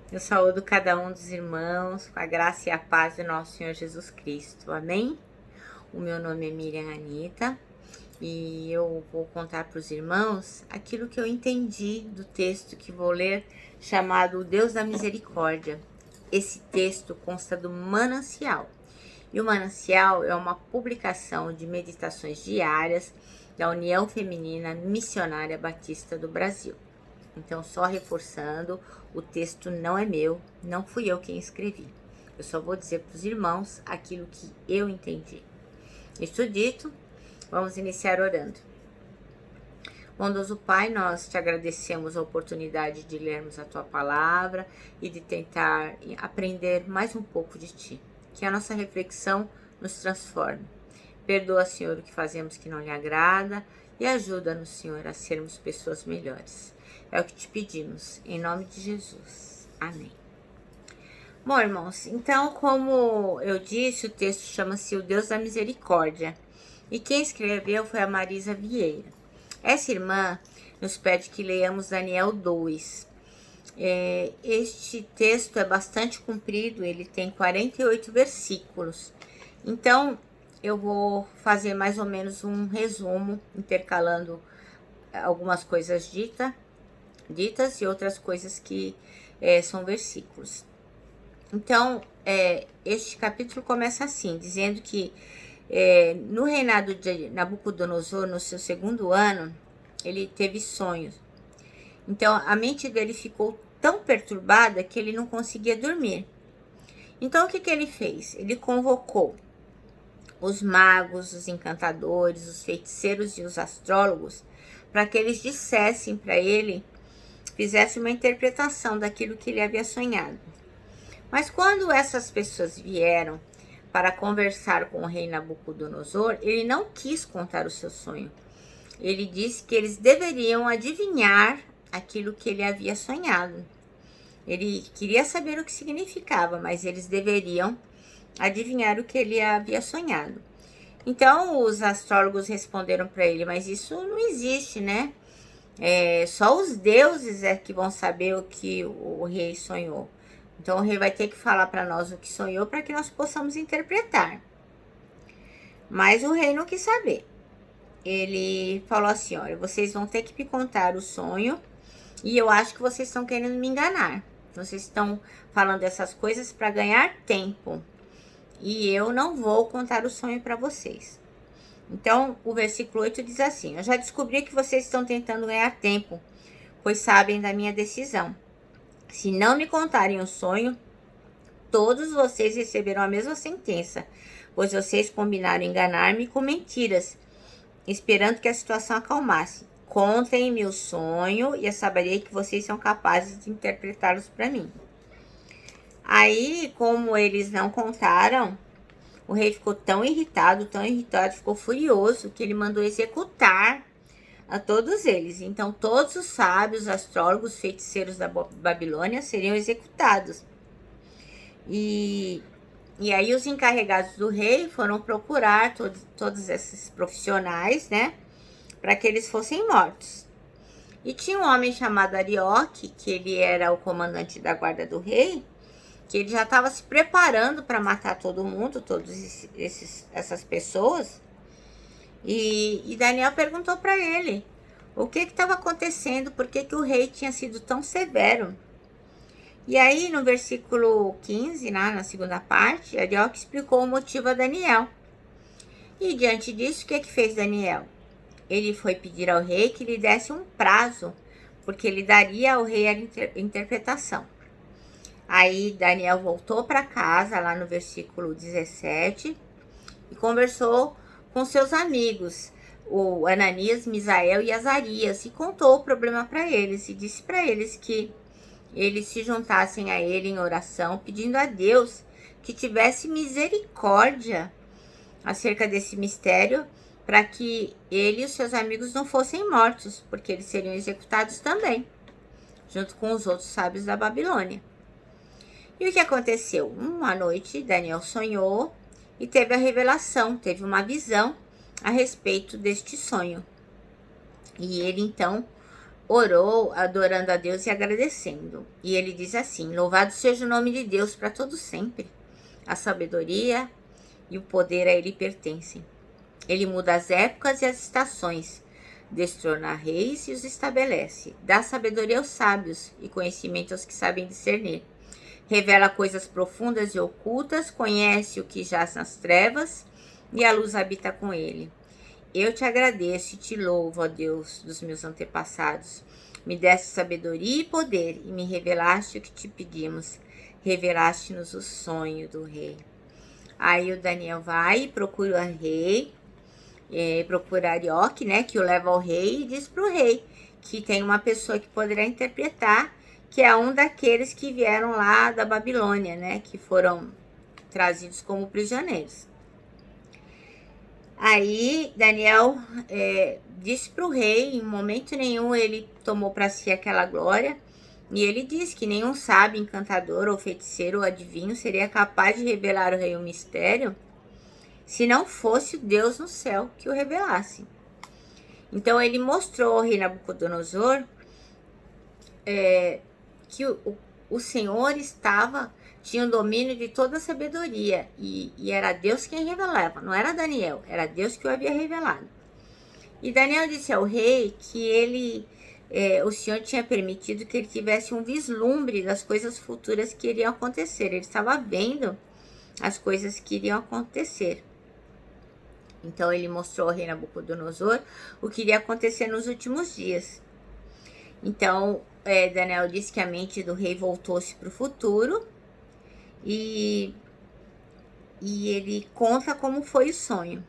Eu saúdo cada um dos irmãos com a graça e a paz do nosso Senhor Jesus Cristo. Amém? O meu nome é Miriam Anita e eu vou contar para os irmãos aquilo que eu entendi do texto que vou ler, chamado O Deus da Misericórdia. Esse texto consta do Manancial. E o Manancial é uma publicação de meditações diárias da União Feminina Missionária Batista do Brasil. Então, só reforçando, o texto não é meu, não fui eu quem escrevi. Eu só vou dizer para os irmãos aquilo que eu entendi. Isto dito, vamos iniciar orando. Bondoso Pai, nós te agradecemos a oportunidade de lermos a Tua Palavra e de tentar aprender mais um pouco de Ti. Que a nossa reflexão nos transforme. Perdoa, Senhor, o que fazemos que não lhe agrada e ajuda-nos, Senhor, a sermos pessoas melhores. É o que te pedimos, em nome de Jesus. Amém. Bom, irmãos, então, como eu disse, o texto chama-se O Deus da Misericórdia. E quem escreveu foi a Marisa Vieira. Essa irmã nos pede que leiamos Daniel 2. Este texto é bastante comprido, ele tem 48 versículos. Então, eu vou fazer mais ou menos um resumo, intercalando algumas coisas ditas e outras coisas que são versículos. Então, este capítulo começa assim, dizendo que no reinado de Nabucodonosor, no seu segundo ano, ele teve sonhos. Então, a mente dele ficou tão perturbada que ele não conseguia dormir. Então, o que ele fez? Ele convocou os magos, os encantadores, os feiticeiros e os astrólogos para que eles dissessem para ele, fizessem uma interpretação daquilo que ele havia sonhado. Mas quando essas pessoas vieram para conversar com o rei Nabucodonosor, ele não quis contar o seu sonho. Ele disse que eles deveriam adivinhar aquilo que ele havia sonhado. Ele queria saber o que significava, mas eles deveriam adivinhar o que ele havia sonhado. Então os astrólogos responderam para ele, mas isso não existe, né? Só os deuses é que vão saber o que o rei sonhou. Então o rei vai ter que falar para nós o que sonhou para que nós possamos interpretar. Mas o rei não quis saber. Ele falou assim, olha, vocês vão ter que me contar o sonho e eu acho que vocês estão querendo me enganar. Vocês estão falando essas coisas para ganhar tempo. E eu não vou contar o sonho para vocês. Então, o versículo 8 diz assim, eu já descobri que vocês estão tentando ganhar tempo, pois sabem da minha decisão. Se não me contarem o sonho, todos vocês receberão a mesma sentença, pois vocês combinaram enganar-me com mentiras, esperando que a situação acalmasse. Contem-me o sonho e eu saberei que vocês são capazes de interpretá-los para mim. Aí, como eles não contaram, o rei ficou tão irritado, ficou furioso, que ele mandou executar a todos eles. Então, todos os sábios, astrólogos, feiticeiros da Babilônia seriam executados. E aí os encarregados do rei foram procurar todos esses profissionais, né, para que eles fossem mortos. E tinha um homem chamado Arioque, que ele era o comandante da guarda do rei, que ele já estava se preparando para matar todo mundo, essas pessoas. E Daniel perguntou para ele o que estava acontecendo, por que o rei tinha sido tão severo. E aí, no versículo 15, na segunda parte, Arioque explicou o motivo a Daniel. E diante disso, o que fez Daniel? Ele foi pedir ao rei que lhe desse um prazo, porque ele daria ao rei a interpretação. Aí Daniel voltou para casa, lá no versículo 17, e conversou com seus amigos, o Ananias, Misael e Azarias, e contou o problema para eles, e disse para eles que eles se juntassem a ele em oração, pedindo a Deus que tivesse misericórdia acerca desse mistério, para que ele e os seus amigos não fossem mortos, porque eles seriam executados também, junto com os outros sábios da Babilônia. E o que aconteceu? Uma noite, Daniel sonhou e teve a revelação, teve uma visão a respeito deste sonho. E ele, então, orou adorando a Deus e agradecendo. E ele diz assim: louvado seja o nome de Deus para todo sempre. A sabedoria e o poder a ele pertencem. Ele muda as épocas e as estações, destrona reis e os estabelece, dá sabedoria aos sábios e conhecimento aos que sabem discernir. Revela coisas profundas e ocultas, conhece o que jaz nas trevas e a luz habita com ele. Eu te agradeço e te louvo, ó Deus dos meus antepassados. Me deste sabedoria e poder e me revelaste o que te pedimos. Revelaste-nos o sonho do rei. Aí o Daniel vai e procura o rei, procura Arioque, né, que o leva ao rei e diz para o rei que tem uma pessoa que poderá interpretar, que é um daqueles que vieram lá da Babilônia, né, que foram trazidos como prisioneiros. Aí Daniel disse para o rei, em momento nenhum ele tomou para si aquela glória, e ele diz que nenhum sábio, encantador ou feiticeiro ou adivinho seria capaz de revelar ao rei o mistério se não fosse o Deus no céu que o revelasse. Então ele mostrou ao rei Nabucodonosor que o Senhor tinha o domínio de toda a sabedoria, e era Deus quem revelava, não era Daniel, era Deus que o havia revelado. E Daniel disse ao rei que o Senhor tinha permitido que ele tivesse um vislumbre das coisas futuras que iriam acontecer. Ele estava vendo as coisas que iriam acontecer. Então ele mostrou ao rei Nabucodonosor o que iria acontecer nos últimos dias. Então Daniel disse que a mente do rei voltou-se para o futuro, e ele conta como foi o sonho.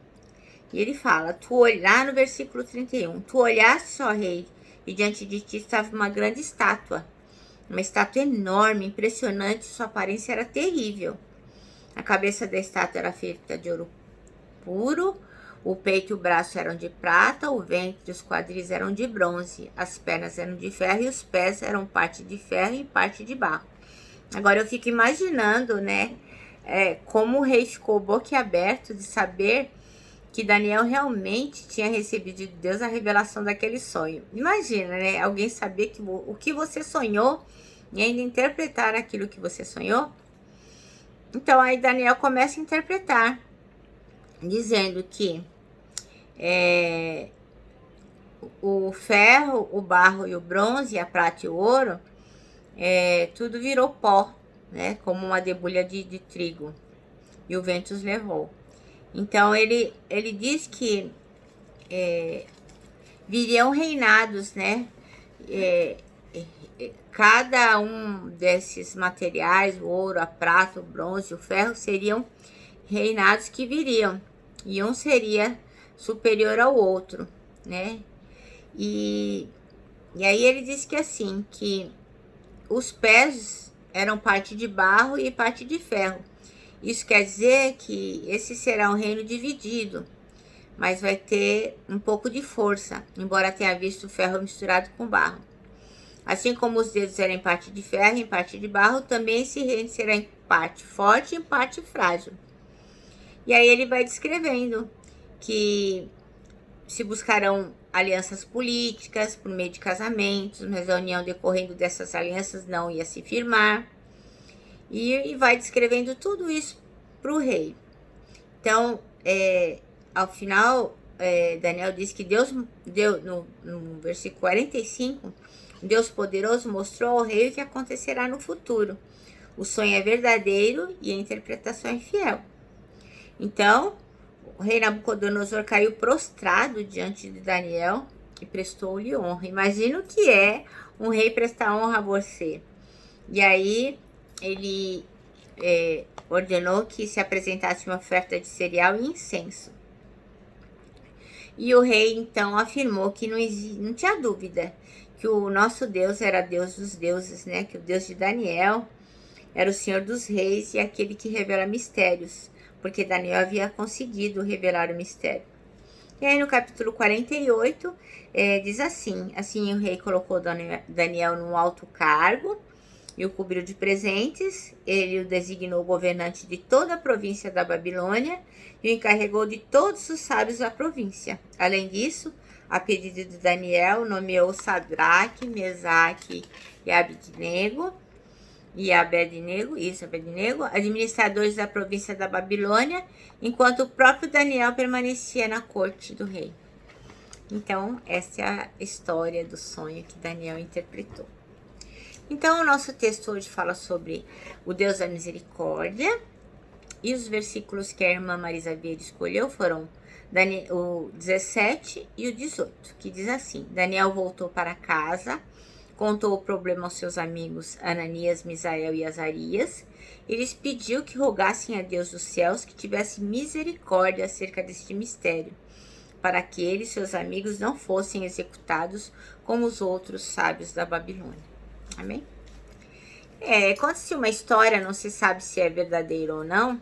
E ele fala, lá no versículo 31, tu olhaste, ó rei, e diante de ti estava uma grande estátua, uma estátua enorme, impressionante, sua aparência era terrível. A cabeça da estátua era feita de ouro puro, o peito e o braço eram de prata, o ventre e os quadris eram de bronze, as pernas eram de ferro e os pés eram parte de ferro e parte de barro. Agora eu fico imaginando, né, como o rei ficou boquiaberto de saber que Daniel realmente tinha recebido de Deus a revelação daquele sonho. Imagina, né, alguém saber o que você sonhou e ainda interpretar aquilo que você sonhou. Então aí Daniel começa a interpretar, dizendo que o ferro, o barro e o bronze, a prata e o ouro, tudo virou pó, né, como uma debulha de trigo, e o vento os levou. Então ele diz que viriam reinados, né, cada um desses materiais, o ouro, a prata, o bronze, o ferro, seriam reinados que viriam, e um seria superior ao outro, né, e aí ele diz que assim, que os pés eram parte de barro e parte de ferro. Isso quer dizer que esse será um reino dividido, mas vai ter um pouco de força, embora tenha visto o ferro misturado com barro. Assim como os dedos eram em parte de ferro e em parte de barro, também esse reino será em parte forte e em parte frágil. E aí ele vai descrevendo que se buscarão alianças políticas por meio de casamentos, mas a união decorrendo dessas alianças não ia se firmar. E vai descrevendo tudo isso para o rei. Então, ao final, Daniel diz que Deus deu, no versículo 45, Deus poderoso mostrou ao rei o que acontecerá no futuro. O sonho é verdadeiro e a interpretação é fiel. Então, o rei Nabucodonosor caiu prostrado diante de Daniel e prestou-lhe honra. Imagina o que é um rei prestar honra a você. E aí ele ordenou que se apresentasse uma oferta de cereal e incenso. E o rei então afirmou que não tinha dúvida que o nosso Deus era Deus dos deuses, né? Que o Deus de Daniel era o Senhor dos reis e aquele que revela mistérios, porque Daniel havia conseguido revelar o mistério. E aí no capítulo 48 diz assim: assim o rei colocou Daniel num alto cargo e o cobriu de presentes. Ele o designou governante de toda a província da Babilônia e o encarregou de todos os sábios da província. Além disso, a pedido de Daniel, nomeou Sadraque, Mesaque e Abednego, administradores da província da Babilônia, enquanto o próprio Daniel permanecia na corte do rei. Então, essa é a história do sonho que Daniel interpretou. Então, o nosso texto hoje fala sobre o Deus da misericórdia, e os versículos que a irmã Marisa Vieira escolheu foram o 17 e o 18, que diz assim: Daniel voltou para casa, contou o problema aos seus amigos Ananias, Misael e Azarias, e lhes pediu que rogassem a Deus dos céus que tivesse misericórdia acerca deste mistério, para que ele e seus amigos não fossem executados como os outros sábios da Babilônia. Amém? Conta-se uma história, não se sabe se é verdadeira ou não,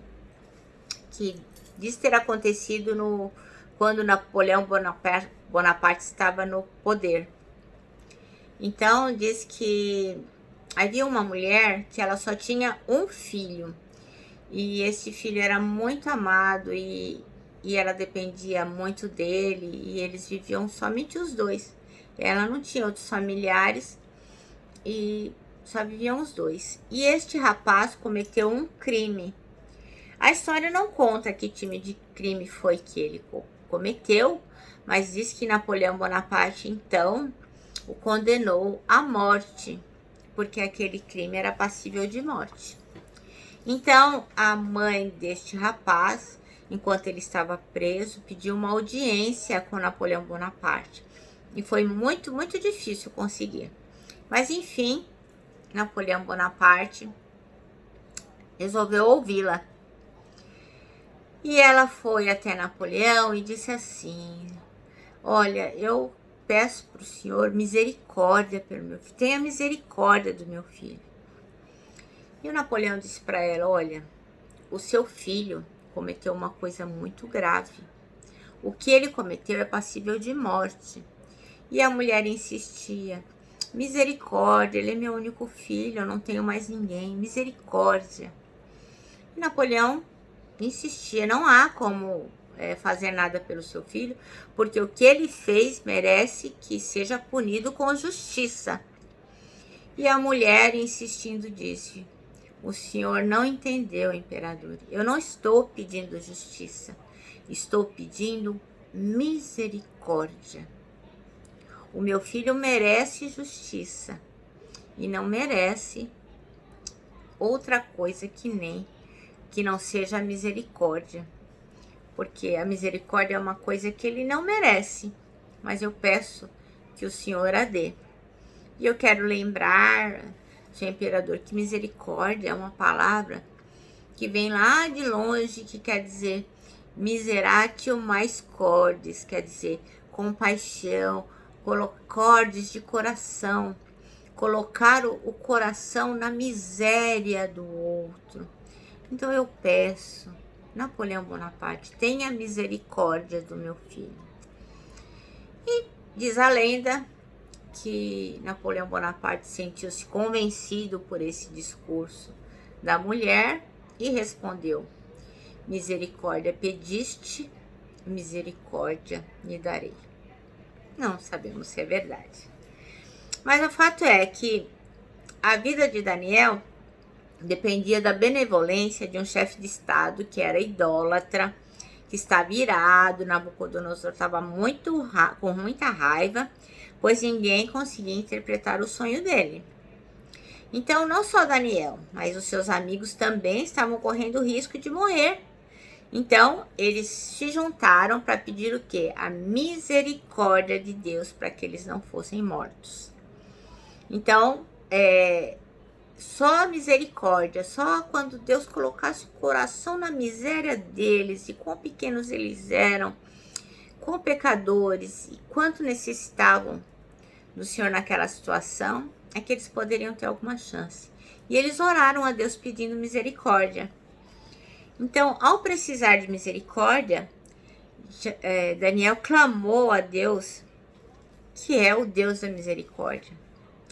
que diz ter acontecido quando Napoleão Bonaparte estava no poder. Então, diz que havia uma mulher que ela só tinha um filho, e esse filho era muito amado, e ela dependia muito dele, e eles viviam somente os dois. Ela não tinha outros familiares, e só viviam os dois. E este rapaz cometeu um crime. A história não conta que tipo de crime foi que ele cometeu, mas diz que Napoleão Bonaparte, então, o condenou à morte, porque aquele crime era passível de morte. Então, a mãe deste rapaz, enquanto ele estava preso, pediu uma audiência com Napoleão Bonaparte. E foi muito, muito difícil conseguir. Mas, enfim, Napoleão Bonaparte resolveu ouvi-la. E ela foi até Napoleão e disse assim: olha, eu peço para o senhor misericórdia pelo meu filho, tenha misericórdia do meu filho. E o Napoleão disse para ela: olha, o seu filho cometeu uma coisa muito grave. O que ele cometeu é passível de morte. E a mulher insistia: misericórdia, ele é meu único filho, eu não tenho mais ninguém, misericórdia. E Napoleão insistia: não há como fazer nada pelo seu filho, porque o que ele fez merece que seja punido com justiça. E a mulher, insistindo, disse: o senhor não entendeu, imperador. Eu não estou pedindo justiça, estou pedindo misericórdia. O meu filho merece justiça e não merece outra coisa que não seja a misericórdia. Porque a misericórdia é uma coisa que ele não merece, mas eu peço que o senhor a dê. E eu quero lembrar, senhor imperador, que misericórdia é uma palavra que vem lá de longe, que quer dizer miseratio mais cordis, quer dizer compaixão, cordes de coração, colocar o coração na miséria do outro. Então eu peço, Napoleão Bonaparte, tenha misericórdia do meu filho. E diz a lenda que Napoleão Bonaparte sentiu-se convencido por esse discurso da mulher e respondeu: misericórdia pediste, misericórdia lhe darei. Não sabemos se é verdade. Mas o fato é que a vida de Daniel dependia da benevolência de um chefe de estado que era idólatra, que estava irado. Nabucodonosor estava com muita raiva, pois ninguém conseguia interpretar o sonho dele. Então, não só Daniel, mas os seus amigos também estavam correndo o risco de morrer. Então, eles se juntaram para pedir o quê? A misericórdia de Deus para que eles não fossem mortos. Então, só a misericórdia, só quando Deus colocasse o coração na miséria deles, e quão pequenos eles eram, quão pecadores, e quanto necessitavam do Senhor naquela situação, é que eles poderiam ter alguma chance. E eles oraram a Deus pedindo misericórdia. Então, ao precisar de misericórdia, Daniel clamou a Deus, que é o Deus da misericórdia.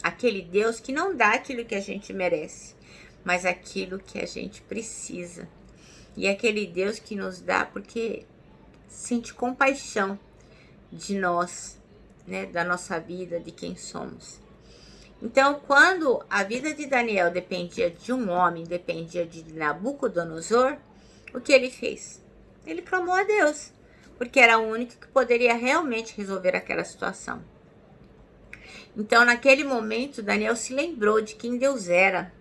Aquele Deus que não dá aquilo que a gente merece, mas aquilo que a gente precisa. E aquele Deus que nos dá porque sente compaixão de nós né, da nossa vida, de quem somos. Então, quando a vida de Daniel dependia de um homem, dependia de Nabucodonosor, o que ele fez? Ele clamou a Deus, porque era o único que poderia realmente resolver aquela situação. Então, naquele momento, Daniel se lembrou de quem Deus era,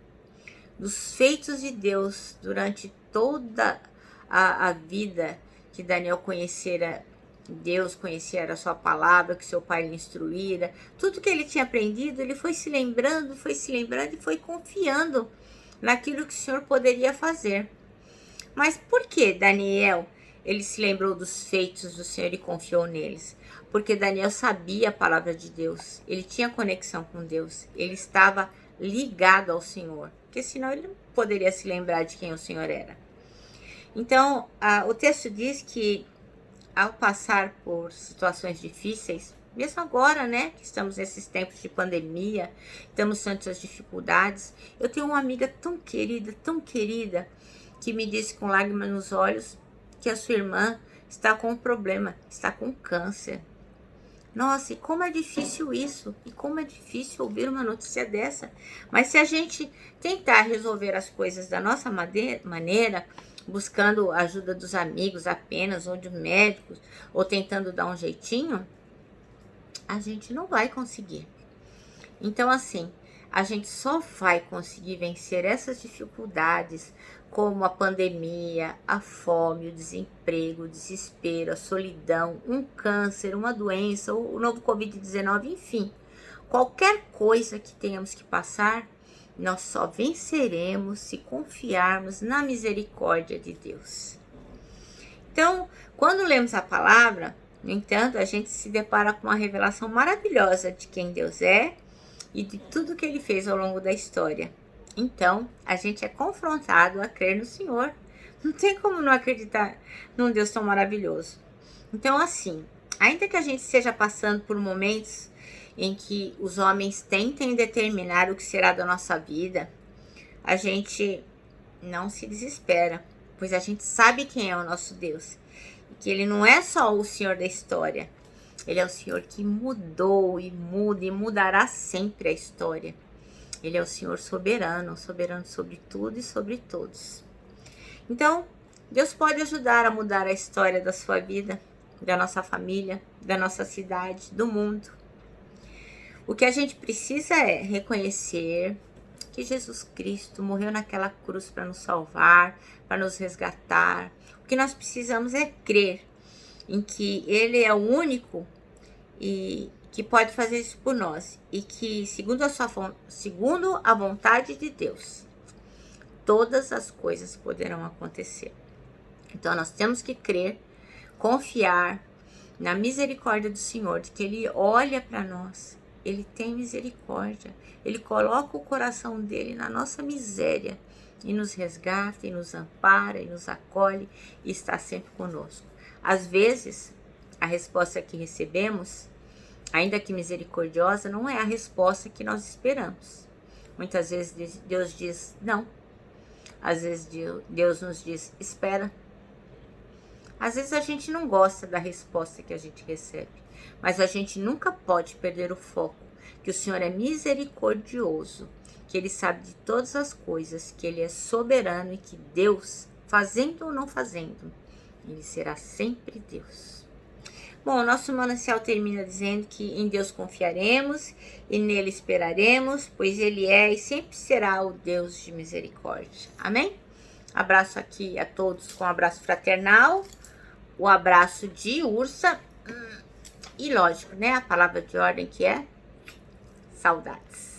dos feitos de Deus durante toda a vida que Daniel conhecera Deus, conhecera a sua palavra, que seu pai lhe instruíra. Tudo que ele tinha aprendido, ele foi se lembrando e foi confiando naquilo que o Senhor poderia fazer. Mas por que Daniel, ele se lembrou dos feitos do Senhor e confiou neles? Porque Daniel sabia a palavra de Deus, ele tinha conexão com Deus, ele estava ligado ao Senhor, porque senão ele não poderia se lembrar de quem o Senhor era. Então, o texto diz que ao passar por situações difíceis, mesmo agora, né, que estamos nesses tempos de pandemia, temos tantas dificuldades, eu tenho uma amiga tão querida, que me disse com lágrimas nos olhos que a sua irmã está com um problema, está com câncer. Nossa, e como é difícil isso, e como é difícil ouvir uma notícia dessa. Mas se a gente tentar resolver as coisas da nossa maneira, buscando a ajuda dos amigos apenas, ou de médicos, ou tentando dar um jeitinho, a gente não vai conseguir. Então, assim, a gente só vai conseguir vencer essas dificuldades, como a pandemia, a fome, o desemprego, o desespero, a solidão, um câncer, uma doença, o novo Covid-19, enfim. Qualquer coisa que tenhamos que passar, nós só venceremos se confiarmos na misericórdia de Deus. Então, quando lemos a palavra, no entanto, a gente se depara com uma revelação maravilhosa de quem Deus é e de tudo que Ele fez ao longo da história. Então, a gente é confrontado a crer no Senhor. Não tem como não acreditar num Deus tão maravilhoso. Então, assim, ainda que a gente esteja passando por momentos em que os homens tentem determinar o que será da nossa vida, a gente não se desespera, pois a gente sabe quem é o nosso Deus. E que Ele não é só o Senhor da história. Ele é o Senhor que mudou e muda e mudará sempre a história. Ele é o Senhor soberano, soberano sobre tudo e sobre todos. Então, Deus pode ajudar a mudar a história da sua vida, da nossa família, da nossa cidade, do mundo. O que a gente precisa é reconhecer que Jesus Cristo morreu naquela cruz para nos salvar, para nos resgatar. O que nós precisamos é crer em que Ele é o único e que pode fazer isso por nós, e que, segundo a vontade de Deus, todas as coisas poderão acontecer. Então, nós temos que crer, confiar na misericórdia do Senhor, de que Ele olha para nós, Ele tem misericórdia, Ele coloca o coração dele na nossa miséria, e nos resgata, e nos ampara, e nos acolhe, e está sempre conosco. Às vezes, a resposta que recebemos, ainda que misericordiosa, não é a resposta que nós esperamos. Muitas vezes Deus diz não. Às vezes Deus nos diz espera. Às vezes a gente não gosta da resposta que a gente recebe. Mas a gente nunca pode perder o foco. Que o Senhor é misericordioso. Que Ele sabe de todas as coisas. Que Ele é soberano e que Deus, fazendo ou não fazendo, Ele será sempre Deus. Bom, o nosso manancial termina dizendo que em Deus confiaremos e nele esperaremos, pois Ele é e sempre será o Deus de misericórdia. Amém? Abraço aqui a todos com um abraço fraternal, o abraço de ursa e, lógico, né, a palavra de ordem que é saudades.